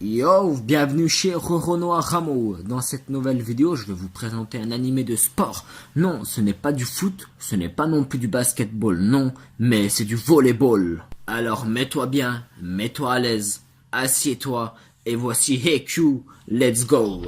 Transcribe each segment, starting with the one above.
Yo, bienvenue chez Roronoa Ramo. Dans cette nouvelle vidéo, je vais vous présenter un animé de sport. Non, ce n'est pas du foot, ce n'est pas non plus du basketball, non, mais c'est du volleyball. Alors mets-toi bien, mets-toi à l'aise, assieds-toi, et voici Hey Q, let's go.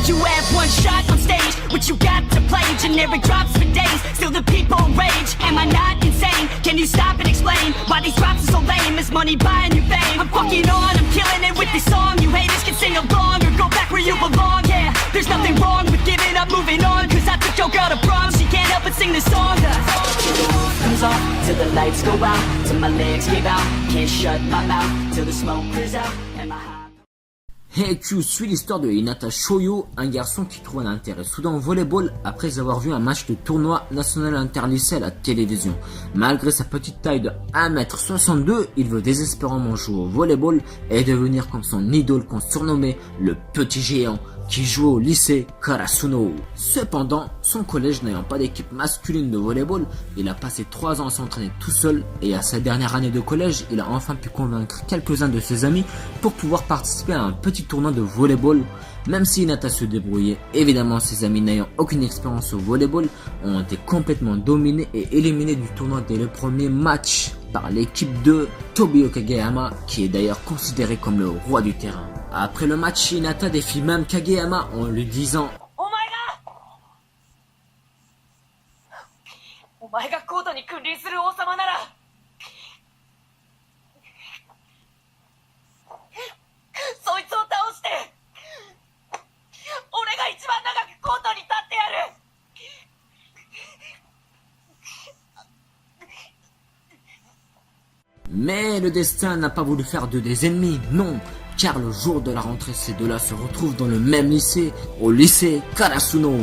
You have one shot on stage, what you got to play? Generic drops for days, still the people rage. Am I not insane? Can you stop and explain why these drops are so lame? Is money buying you fame? I'm fucking on, I'm killing it with this song. You haters can sing along or go back where you belong. Yeah, there's nothing wrong with giving up, moving on. Cause I took your girl to prom, she can't help but sing this song. Comes on till the lights go out, till my legs give out. Can't shut my mouth till the smoke clears out and my high. Hey Q suit l'histoire de Hinata Shoyo, un garçon qui trouve un intérêt soudain au volleyball après avoir vu un match de tournoi national interlycée à la télévision. Malgré sa petite taille de 1m62, il veut désespérément jouer au volleyball et devenir comme son idole qu'on surnommait le petit géant, qui joue au lycée Karasuno. Cependant, son collège n'ayant pas d'équipe masculine de volleyball, il a passé 3 ans à s'entraîner tout seul et à sa dernière année de collège, il a enfin pu convaincre quelques-uns de ses amis pour pouvoir participer à un petit tournoi de volleyball. Même si Hinata se débrouillait, évidemment ses amis n'ayant aucune expérience au volleyball ont été complètement dominés et éliminés du tournoi dès le premier match par l'équipe de Tobio Kageyama, qui est d'ailleurs considéré comme le roi du terrain. Après le match, Hinata défie même Kageyama en lui disant « お前がコートに君臨する王様ならそいつを倒して俺が一番長くコートに立ってやる」Mais le destin n'a pas voulu faire d'eux des ennemis, non, car le jour de la rentrée, ces deux-là se retrouvent dans le même lycée, au lycée Karasuno.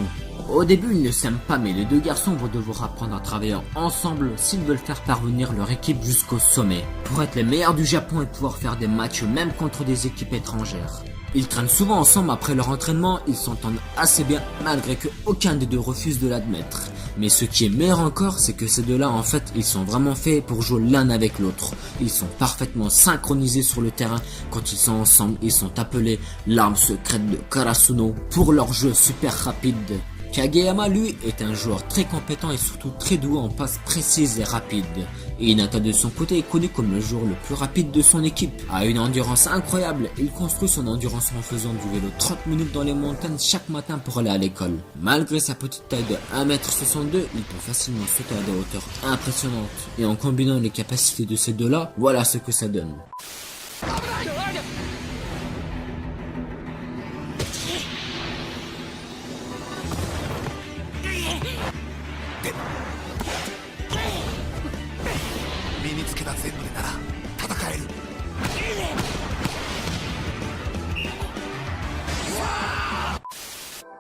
Au début, ils ne s'aiment pas, mais les deux garçons vont devoir apprendre à travailler ensemble s'ils veulent faire parvenir leur équipe jusqu'au sommet, pour être les meilleurs du Japon et pouvoir faire des matchs même contre des équipes étrangères. Ils traînent souvent ensemble après leur entraînement, ils s'entendent assez bien malgré que aucun des deux refuse de l'admettre. Mais ce qui est meilleur encore, c'est que ces deux-là, en fait, ils sont vraiment faits pour jouer l'un avec l'autre. Ils sont parfaitement synchronisés sur le terrain. Quand ils sont ensemble, ils sont appelés l'arme secrète de Karasuno pour leur jeu super rapide. Kageyama, lui, est un joueur très compétent et surtout très doué en passes précises et rapides. Et Hinata, de son côté, est connu comme le joueur le plus rapide de son équipe. A une endurance incroyable, il construit son endurance en faisant du vélo 30 minutes dans les montagnes chaque matin pour aller à l'école. Malgré sa petite taille de 1m62, il peut facilement sauter à des hauteurs impressionnantes. Et en combinant les capacités de ces deux-là, voilà ce que ça donne. 身につけた全部でなら戦える。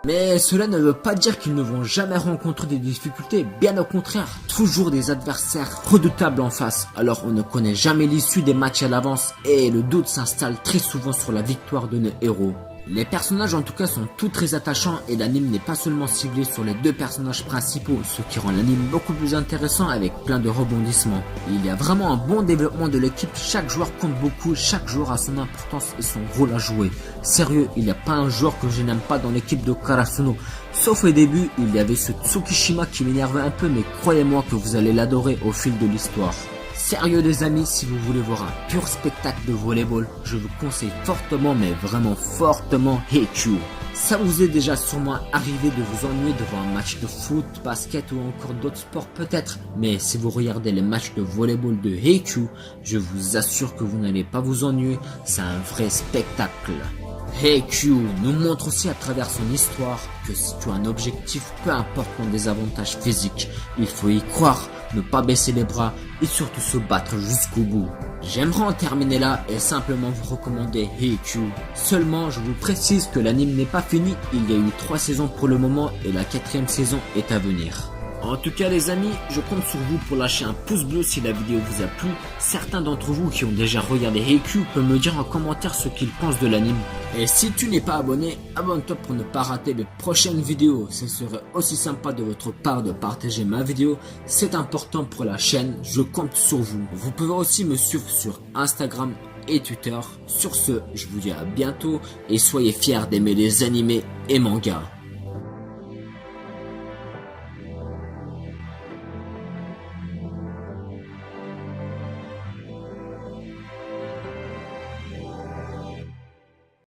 Mais cela ne veut pas dire qu'ils ne vont jamais rencontrer des difficultés, bien au contraire, toujours des adversaires redoutables en face. Alors on ne connaît jamais l'issue des matchs à l'avance et le doute s'installe très souvent sur la victoire de nos héros. Les personnages en tout cas sont tous très attachants et l'anime n'est pas seulement ciblé sur les deux personnages principaux, ce qui rend l'anime beaucoup plus intéressant avec plein de rebondissements. Il y a vraiment un bon développement de l'équipe, chaque joueur compte beaucoup, chaque joueur a son importance et son rôle à jouer. Sérieux, il n'y a pas un joueur que je n'aime pas dans l'équipe de Karasuno. Sauf au début, il y avait ce Tsukishima qui m'énervait un peu, mais croyez-moi que vous allez l'adorer au fil de l'histoire. Sérieux les amis, si vous voulez voir un pur spectacle de volleyball, je vous conseille fortement, mais vraiment fortement, Hey Q. Ça vous est déjà sûrement arrivé de vous ennuyer devant un match de foot, basket ou encore d'autres sports peut-être, mais si vous regardez les matchs de volleyball de Hey Q, je vous assure que vous n'allez pas vous ennuyer, c'est un vrai spectacle. Hey Q nous montre aussi à travers son histoire que si tu as un objectif, peu importe ton désavantage physique, il faut y croire, ne pas baisser les bras et surtout se battre jusqu'au bout. J'aimerais en terminer là et simplement vous recommander Hey Q. Seulement je vous précise que l'anime n'est pas fini, il y a eu 3 saisons pour le moment et la 4e saison est à venir. En tout cas les amis, je compte sur vous pour lâcher un pouce bleu si la vidéo vous a plu. Certains d'entre vous qui ont déjà regardé Haikyuu peuvent me dire en commentaire ce qu'ils pensent de l'anime. Et si tu n'es pas abonné, abonne-toi pour ne pas rater mes prochaines vidéos. Ce serait aussi sympa de votre part de partager ma vidéo. C'est important pour la chaîne, je compte sur vous. Vous pouvez aussi me suivre sur Instagram et Twitter. Sur ce, je vous dis à bientôt et soyez fiers d'aimer les animés et mangas.